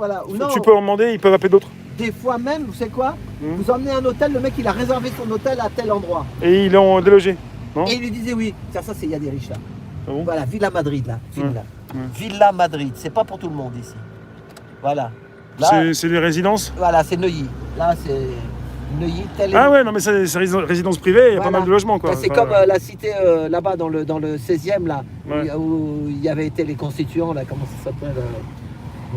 voilà. Ou non, Tu peux leur demander, ils peuvent appeler d'autres. des fois même, vous savez quoi, vous emmenez un hôtel, le mec il a réservé son hôtel à tel endroit. Et ils l'ont délogé, non? Et il lui disait oui. Ça c'est il y a des riches là. Ah bon? Voilà, Villa Madrid là. Villa. Ouais. Villa Madrid, c'est pas pour tout le monde ici. Voilà. Là, C'est des résidences? voilà, c'est Neuilly. Là, c'est Neuilly. Ah ouais, non mais c'est résidence privée, il y a Voilà. pas mal de logements quoi. Ben, c'est comme la cité là-bas dans le 16e là, Ouais. où il y avait été les constituants là, comment ça s'appelle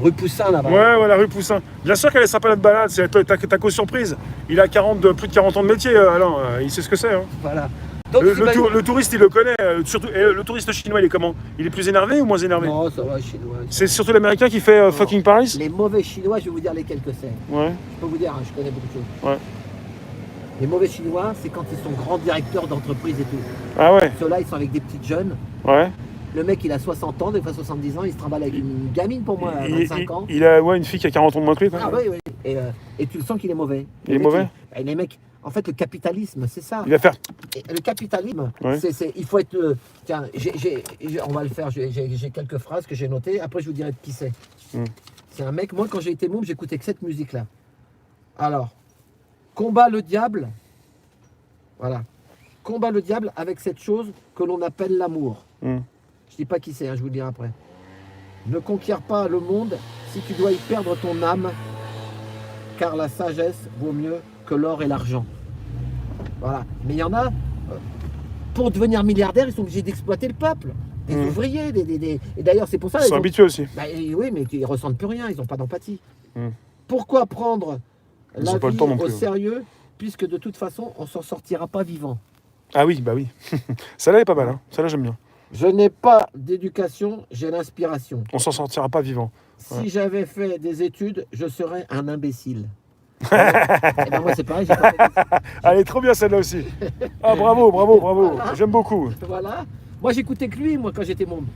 rue Poussin là-bas. Ouais, la rue Poussin. Bien sûr qu'elle est sympa notre balade, c'est ta co-surprise. Il a plus de 40 ans de métier, Alain, il sait ce que c'est. Hein. Voilà. Donc, Le touriste, il le connaît, surtout. Et le touriste chinois, il est comment? Il est plus énervé ou moins énervé? Non, ça va, chinois. C'est surtout l'américain qui fait fucking Paris? Les mauvais chinois, je vais vous dire lesquels que c'est. Ouais, Je peux vous dire, hein, je connais beaucoup de choses. ouais. Les mauvais chinois, c'est quand ils sont grands directeurs d'entreprise et tout. Ah ouais, Ceux-là, ils sont avec des petites jeunes. ouais. Le mec, il a 60 ans, des fois 70 ans, il se trimballe avec une gamine pour moi, à 25 ans. Il a une fille qui a 40 ans de moins que lui. Quoi. Ah oui, oui. Et tu le sens qu'il est mauvais. Il est mauvais? Les mecs, en fait, le capitalisme, c'est ça. Il va faire. Et le capitalisme, Ouais. il faut être... tiens, on va le faire, j'ai quelques phrases que j'ai notées, après je vous dirai de qui c'est. C'est un mec, moi quand j'ai été môme, j'écoutais que cette musique-là. Alors, combat le diable, voilà. Combat le diable avec cette chose que l'on appelle l'amour. Je dis pas qui c'est, hein, je vous le dirai après. Ne conquiers pas le monde si tu dois y perdre ton âme, car la sagesse vaut mieux que l'or et l'argent. Voilà. Mais il y en a, pour devenir milliardaires, ils sont obligés d'exploiter le peuple. Des ouvriers, et d'ailleurs c'est pour ça... Ils sont habitués aussi. Bah, oui, mais ils ressentent plus rien, ils n'ont pas d'empathie. Pourquoi prendre la ont pas le vie temps non au plus. sérieux, puisque de toute façon, on s'en sortira pas vivant. Ah oui, bah oui. Celle-là est pas mal, hein. Celle-là j'aime bien. Je n'ai pas d'éducation, j'ai l'inspiration. On s'en sortira pas vivant. Si j'avais fait des études, je serais un imbécile. Et ben moi c'est pareil, j'ai pas fait d'études. Elle est trop bien celle-là aussi. Ah bravo. Voilà. J'aime beaucoup. Voilà. Moi j'écoutais que lui, moi quand j'étais môme.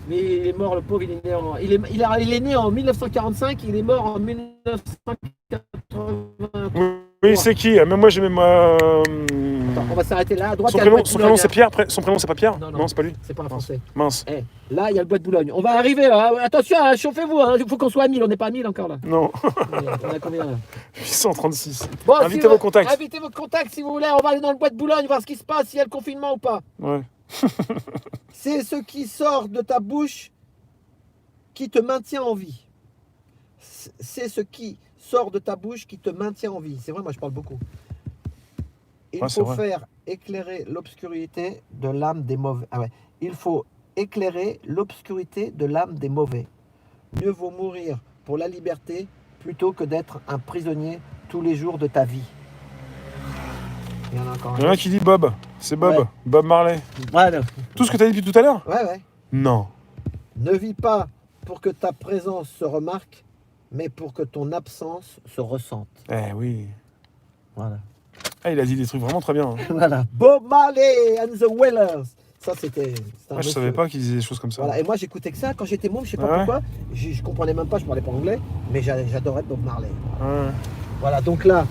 Mais il est mort, le pauvre, il est né en 1945, il est mort en 1980. Oui, c'est qui? Même moi j'aimais ma. Attends, on va s'arrêter là, à droite. Son il y a le bois prénom, de son prénom c'est Boulogne, Pierre? Son prénom c'est pas Pierre? Non. C'est pas lui. c'est pas un français. Mince. Eh, là, il y a le bois de Boulogne. On va arriver là. Attention, hein, chauffez-vous. Il faut qu'on soit à 1000. On n'est pas à 1000 encore là. Non. On a combien là? 836. Bon, Invitez vos contacts. Invitez vos contacts si vous voulez. On va aller dans le bois de Boulogne, voir ce qui se passe, s'il y a le confinement ou pas. Ouais. C'est ce qui sort de ta bouche qui te maintient en vie. C'est ce qui sort de ta bouche qui te maintient en vie. C'est vrai, moi je parle beaucoup. Il faut faire éclairer l'obscurité de l'âme des mauvais. Ah ouais. Il faut éclairer l'obscurité de l'âme des mauvais. Mieux vaut mourir pour la liberté plutôt que d'être un prisonnier tous les jours de ta vie. Il y en a encore Il y en a un qui dit Bob. C'est Bob. Ouais. Bob Marley. Voilà. Tout ce que tu as dit depuis tout à l'heure? Ouais. Non. Ne vis pas pour que ta présence se remarque, mais pour que ton absence se ressente. Eh oui. Voilà. Ah, il a dit des trucs vraiment très bien. Hein. Voilà. Bob Marley and the Wailers. Ça, c'était un Je savais pas qu'il disait des choses comme ça. Voilà. Et moi, j'écoutais que ça quand j'étais môme, je sais pas Ouais. pourquoi. Je comprenais même pas, je parlais pas anglais, mais j'adorais Bob Marley. Ouais. Voilà, donc là,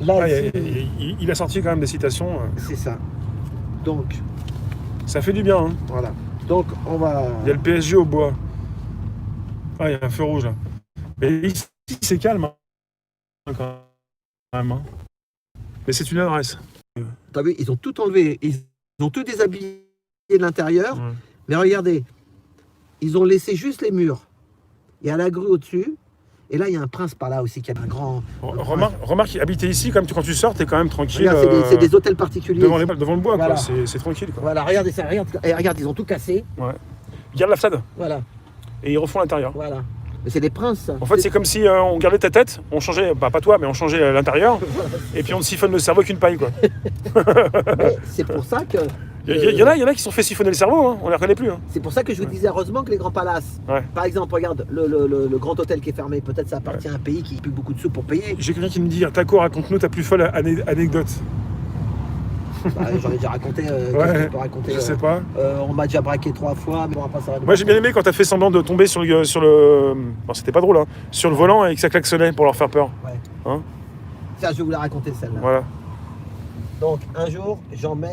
Ah, il a sorti quand même des citations. c'est ça. Donc, Ça fait du bien. Hein. voilà. Donc, on va... Il y a le PSG au bois. Ah, il y a un feu rouge là. Et ici, c'est calme. Hein. Quand même. Hein. Mais c'est une adresse. T'as vu, ils ont tout enlevé. Ils ont tout déshabillé de l'intérieur. Ouais. Mais regardez, ils ont laissé juste les murs. Il y a la grue au-dessus. Et là, il y a un prince par là aussi qui a un grand... Remarque, habiter ici, quand tu sors, t'es quand même tranquille. Regarde, c'est des hôtels particuliers. devant le bois, Voilà. quoi. C'est tranquille. Quoi. Voilà, regardez ça. Regarde, ils ont tout cassé. Ouais. Regarde la façade. Voilà, Et ils refont l'intérieur. voilà. Mais c'est des princes, ça. En fait, c'est comme si on gardait ta tête, on changeait, bah, pas toi, mais on changeait l'intérieur, et puis on te siphonne le cerveau qu'une paille, quoi. Mais c'est pour ça que... Il y en a qui se sont fait siphonner le cerveau, hein, on les reconnaît plus. Hein. C'est pour ça que je vous disais, heureusement que les grands palaces, Ouais. par exemple, regarde, le grand hôtel qui est fermé, peut-être ça appartient à un pays qui n'a plus beaucoup de sous pour payer. J'ai quelqu'un qui me dit, Taco, raconte-nous ta plus folle anecdote. Bah, j'en ai déjà raconté, qu'est-ce que Ouais, je peux raconter, je sais pas. on m'a déjà braqué 3 fois, mais bon, après ça va. Moi j'ai bien aimé quand t'as fait semblant de tomber sur le... Bon, c'était pas drôle, hein, sur le volant et que ça klaxonnait pour leur faire peur. Ouais. Hein. Ça, je vais vous la raconter celle-là. Voilà. Donc, un jour, j'emmène